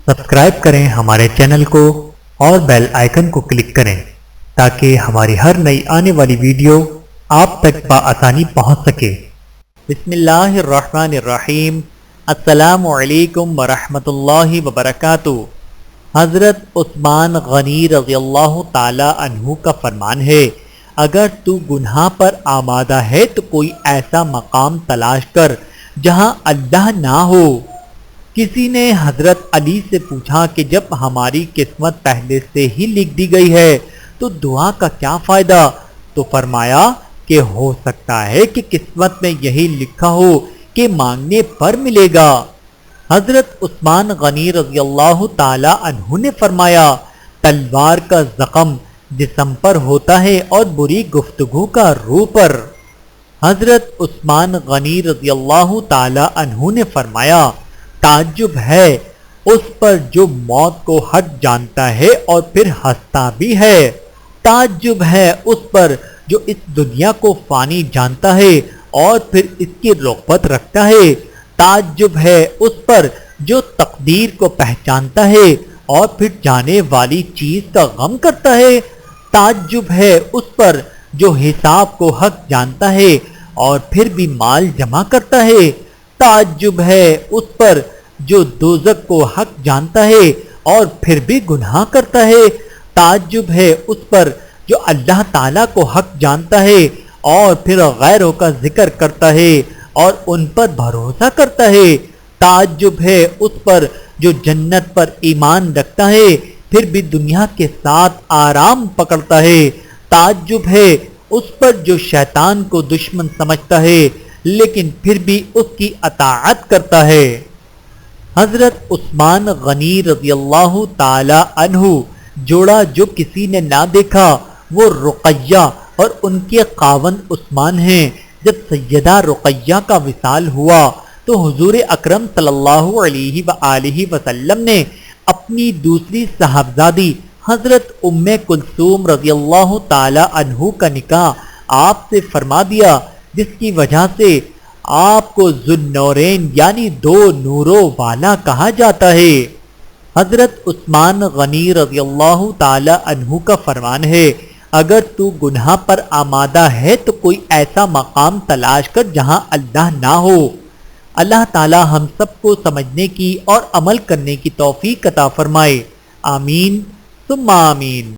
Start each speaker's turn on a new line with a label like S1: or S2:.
S1: Subscribe کریں ہمارے channel کو اور بیل آئیکن کو کلک کریں تاکہ ہماری ہر نئی آنے والی ویڈیو آپ تک بآسانی پہنچ سکے۔ بسم اللہ الرحمن الرحیم۔ السلام علیکم ورحمۃ اللہ وبرکاتہ۔ حضرت عثمان غنی رضی اللہ تعالی عنہ کا فرمان ہے، اگر تو گناہ پر آمادہ ہے تو کوئی ایسا مقام تلاش کر جہاں اللہ نہ ہو۔ کسی نے حضرت علی سے پوچھا کہ جب ہماری قسمت پہلے سے ہی لکھ دی گئی ہے تو دعا کا کیا فائدہ؟ تو فرمایا کہ ہو سکتا ہے کہ قسمت میں یہی لکھا ہو کہ مانگنے پر ملے گا۔ حضرت عثمان غنی رضی اللہ تعالی عنہ نے فرمایا، تلوار کا زخم جسم پر ہوتا ہے اور بری گفتگو کا روح پر۔ حضرت عثمان غنی رضی اللہ تعالی عنہ نے فرمایا، تعجب ہے اس پر جو موت کو حق جانتا ہے اور پھر ہنستا بھی ہے۔ تعجب ہے اس پر جو اس دنیا کو فانی جانتا ہے اور پھر اس کی رغبت رکھتا ہے۔ تعجب ہے اس پر جو تقدیر کو پہچانتا ہے اور پھر جانے والی چیز کا غم کرتا ہے۔ تعجب ہے اس پر جو حساب کو حق جانتا ہے اور پھر بھی مال جمع کرتا ہے۔ تعجب ہے اس پر جو دوزخ کو حق جانتا ہے اور پھر بھی گناہ کرتا ہے۔ تعجب ہے اس پر جو اللہ تعالیٰ کو حق جانتا ہے اور پھر غیروں کا ذکر کرتا ہے اور ان پر بھروسہ کرتا ہے۔ تعجب ہے اس پر جو جنت پر ایمان رکھتا ہے پھر بھی دنیا کے ساتھ آرام پکڑتا ہے۔ تعجب ہے اس پر جو شیطان کو دشمن سمجھتا ہے لیکن پھر بھی اس کی اطاعت کرتا ہے۔ حضرت عثمان غنی رضی اللہ تعالی عنہ جوڑا جو کسی نے نہ دیکھا وہ رقیہ اور ان کے خاوند عثمان ہیں۔ جب سیدہ رقیہ کا وصال ہوا تو حضور اکرم صلی اللہ علیہ وآلہ وسلم نے اپنی دوسری صاحبزادی حضرت ام کلثوم رضی اللہ تعالی عنہ کا نکاح آپ سے فرما دیا، جس کی وجہ سے آپ کو ذو النورین یعنی دو نوروں والا کہا جاتا ہے۔ حضرت عثمان غنی رضی اللہ تعالی عنہ کا فرمان ہے، اگر تو گناہ پر آمادہ ہے تو کوئی ایسا مقام تلاش کر جہاں اللہ نہ ہو۔ اللہ تعالی ہم سب کو سمجھنے کی اور عمل کرنے کی توفیق عطا فرمائے، آمین ثم آمین۔